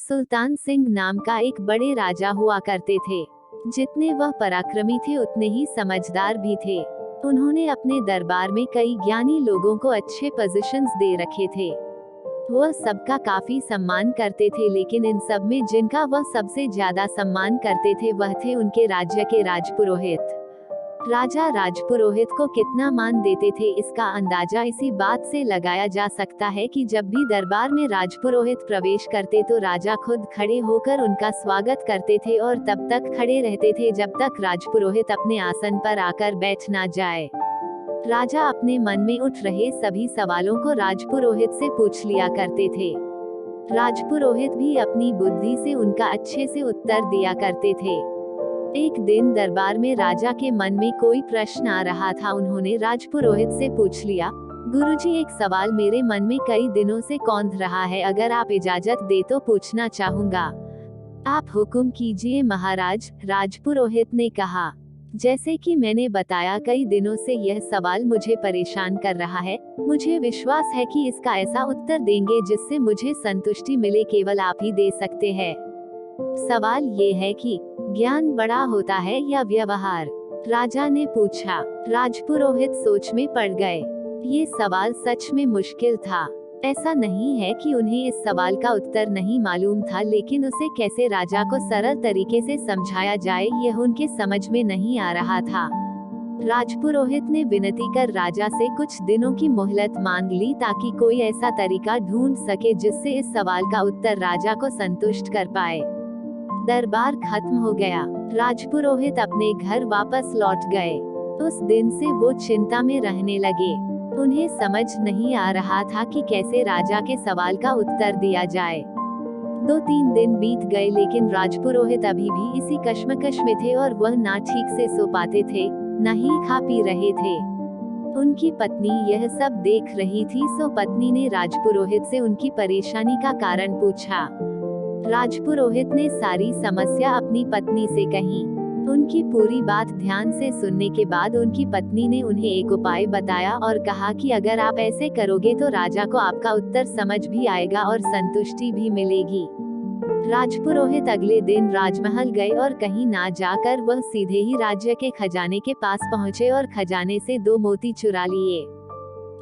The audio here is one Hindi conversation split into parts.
सुल्तान सिंह नाम का एक बड़े राजा हुआ करते थे। जितने वह पराक्रमी थे उतने ही समझदार भी थे। उन्होंने अपने दरबार में कई ज्ञानी लोगों को अच्छे पोजीशंस दे रखे थे। वह सबका काफी सम्मान करते थे, लेकिन इन सब में जिनका वह सबसे ज्यादा सम्मान करते थे वह थे उनके राज्य के राजपुरोहित। राजा राजपुरोहित को कितना मान देते थे इसका अंदाजा इसी बात से लगाया जा सकता है कि जब भी दरबार में राजपुरोहित प्रवेश करते तो राजा खुद खड़े होकर उनका स्वागत करते थे और तब तक खड़े रहते थे जब तक राजपुरोहित अपने आसन पर आकर बैठ ना जाए। राजा अपने मन में उठ रहे सभी सवालों को राजपुरोहित से पूछ लिया करते थे। राजपुरोहित भी अपनी बुद्धि से उनका अच्छे से उत्तर दिया करते थे। एक दिन दरबार में राजा के मन में कोई प्रश्न आ रहा था। उन्होंने राजपुरोहित से पूछ लिया, गुरुजी, एक सवाल मेरे मन में कई दिनों से कौंध रहा है, अगर आप इजाजत दे तो पूछना चाहूंगा। आप हुक्म कीजिए महाराज, राजपुरोहित ने कहा। जैसे कि मैंने बताया, कई दिनों से यह सवाल मुझे परेशान कर रहा है। मुझे विश्वास है कि इसका ऐसा उत्तर देंगे जिससे मुझे संतुष्टि मिले, केवल आप ही दे सकते हैं। सवाल ये है कि ज्ञान बड़ा होता है या व्यवहार? राजा ने पूछा। राजपुरोहित सोच में पड़ गए। ये सवाल सच में मुश्किल था। ऐसा नहीं है कि उन्हें इस सवाल का उत्तर नहीं मालूम था, लेकिन उसे कैसे राजा को सरल तरीके से समझाया जाए यह उनके समझ में नहीं आ रहा था। राजपुरोहित ने विनती कर राजा से कुछ दिनों की मोहलत मांग ली ताकि कोई ऐसा तरीका ढूंढ सके जिससे इस सवाल का उत्तर राजा को संतुष्ट कर पाए। दरबार खत्म हो गया। राजपुरोहित अपने घर वापस लौट गए। उस दिन से वो चिंता में रहने लगे। उन्हें समझ नहीं आ रहा था कि कैसे राजा के सवाल का उत्तर दिया जाए। 2-3 दिन बीत गए, लेकिन राजपुरोहित अभी भी इसी कश्मकश में थे और वह ना ठीक से सो पाते थे, न ही खा पी रहे थे। उनकी पत्नी यह सब देख रही थी, सो पत्नी ने राजपुरोहित से उनकी परेशानी का कारण पूछा। राजपुरोहित ने सारी समस्या अपनी पत्नी से कही। उनकी पूरी बात ध्यान से सुनने के बाद उनकी पत्नी ने उन्हें एक उपाय बताया और कहा कि अगर आप ऐसे करोगे तो राजा को आपका उत्तर समझ भी आएगा और संतुष्टि भी मिलेगी। राजपुरोहित अगले दिन राजमहल गए और कहीं ना जाकर वह सीधे ही राज्य के खजाने के पास पहुंचे और खजाने से 2 मोती चुरा लिए।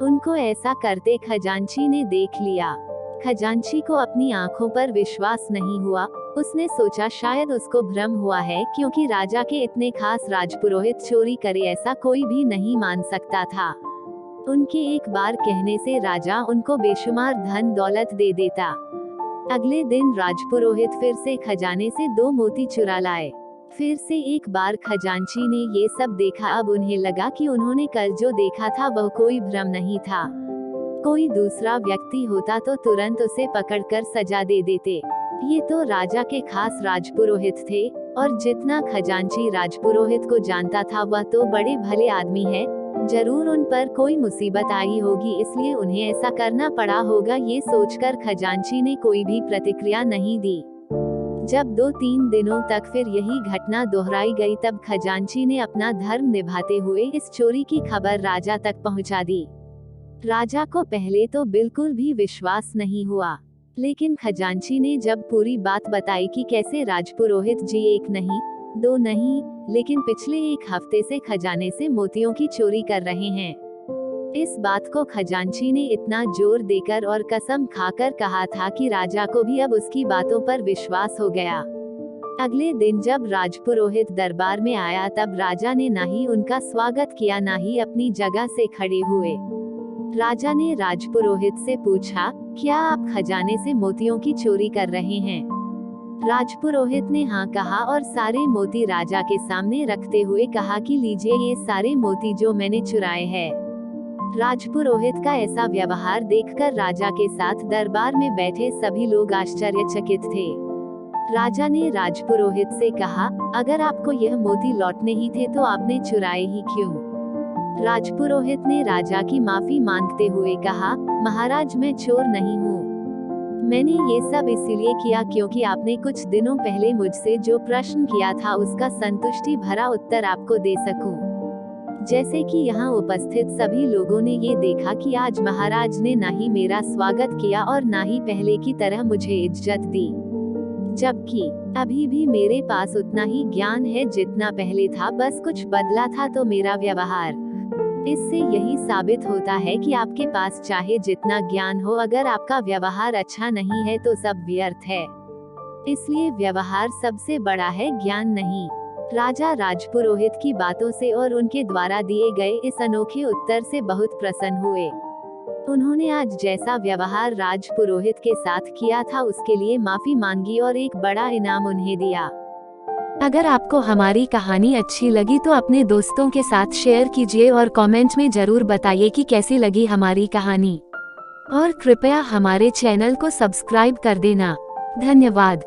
उनको ऐसा करते खजांची ने देख लिया। खजांची को अपनी आंखों पर विश्वास नहीं हुआ। उसने सोचा शायद उसको भ्रम हुआ है, क्योंकि राजा के इतने खास राजपुरोहित चोरी करे ऐसा कोई भी नहीं मान सकता था। उनके एक बार कहने से राजा उनको बेशुमार धन दौलत दे देता। अगले दिन राजपुरोहित फिर से खजाने से 2 मोती चुरा लाए। फिर से एक बार खजांची ने ये सब देखा। अब उन्हें लगा कि उन्होंने कल जो देखा था वह कोई भ्रम नहीं था। कोई दूसरा व्यक्ति होता तो तुरंत उसे पकड़कर सजा दे देते। ये तो राजा के खास राजपुरोहित थे, और जितना खजांची राजपुरोहित को जानता था वह तो बड़े भले आदमी है। जरूर उन पर कोई मुसीबत आई होगी, इसलिए उन्हें ऐसा करना पड़ा होगा। ये सोचकर खजांची ने कोई भी प्रतिक्रिया नहीं दी। जब 2-3 दिनों तक फिर यही घटना दोहराई गई, तब खजांची ने अपना धर्म निभाते हुए इस चोरी की खबर राजा तक पहुंचा दी। राजा को पहले तो बिल्कुल भी विश्वास नहीं हुआ, लेकिन खजांची ने जब पूरी बात बताई कि कैसे राजपुरोहित जी 1 नहीं 2 नहीं, लेकिन पिछले 1 हफ्ते से खजाने से मोतियों की चोरी कर रहे हैं। इस बात को खजांची ने इतना जोर देकर और कसम खाकर कहा था कि राजा को भी अब उसकी बातों पर विश्वास हो गया। अगले दिन जब राजपुरोहित दरबार में आया, तब राजा ने ना ही उनका स्वागत किया, ना ही अपनी जगह से खड़े हुए। राजा ने राजपुरोहित से पूछा, क्या आप खजाने से मोतियों की चोरी कर रहे हैं? राजपुरोहित ने हाँ कहा और सारे मोती राजा के सामने रखते हुए कहा कि लीजिए ये सारे मोती जो मैंने चुराए हैं। राजपुरोहित का ऐसा व्यवहार देखकर राजा के साथ दरबार में बैठे सभी लोग आश्चर्यचकित थे। राजा ने राजपुरोहित से कहा, अगर आपको यह मोती लौटने ही थे तो आपने चुराए ही क्यों? राजपुरोहित ने राजा की माफी मांगते हुए कहा, महाराज, मैं चोर नहीं हूँ। मैंने ये सब इसीलिए किया क्योंकि आपने कुछ दिनों पहले मुझसे जो प्रश्न किया था उसका संतुष्टि भरा उत्तर आपको दे सकूं। जैसे कि यहाँ उपस्थित सभी लोगों ने ये देखा कि आज महाराज ने ना ही मेरा स्वागत किया और ना ही पहले की तरह मुझे इज्जत दी। जबकि अभी भी मेरे पास उतना ही ज्ञान है जितना पहले था, बस कुछ बदला था तो मेरा व्यवहार। इससे यही साबित होता है कि आपके पास चाहे जितना ज्ञान हो, अगर आपका व्यवहार अच्छा नहीं है तो सब व्यर्थ है। इसलिए व्यवहार सबसे बड़ा है, ज्ञान नहीं। राजा राजपुरोहित की बातों से और उनके द्वारा दिए गए इस अनोखे उत्तर से बहुत प्रसन्न हुए। उन्होंने आज जैसा व्यवहार राजपुरोहित के साथ किया था उसके लिए माफी मांगी और एक बड़ा इनाम उन्हें दिया। अगर आपको हमारी कहानी अच्छी लगी तो अपने दोस्तों के साथ शेयर कीजिए और कमेंट में जरूर बताइए कि कैसी लगी हमारी कहानी। और कृपया हमारे चैनल को सब्सक्राइब कर देना। धन्यवाद।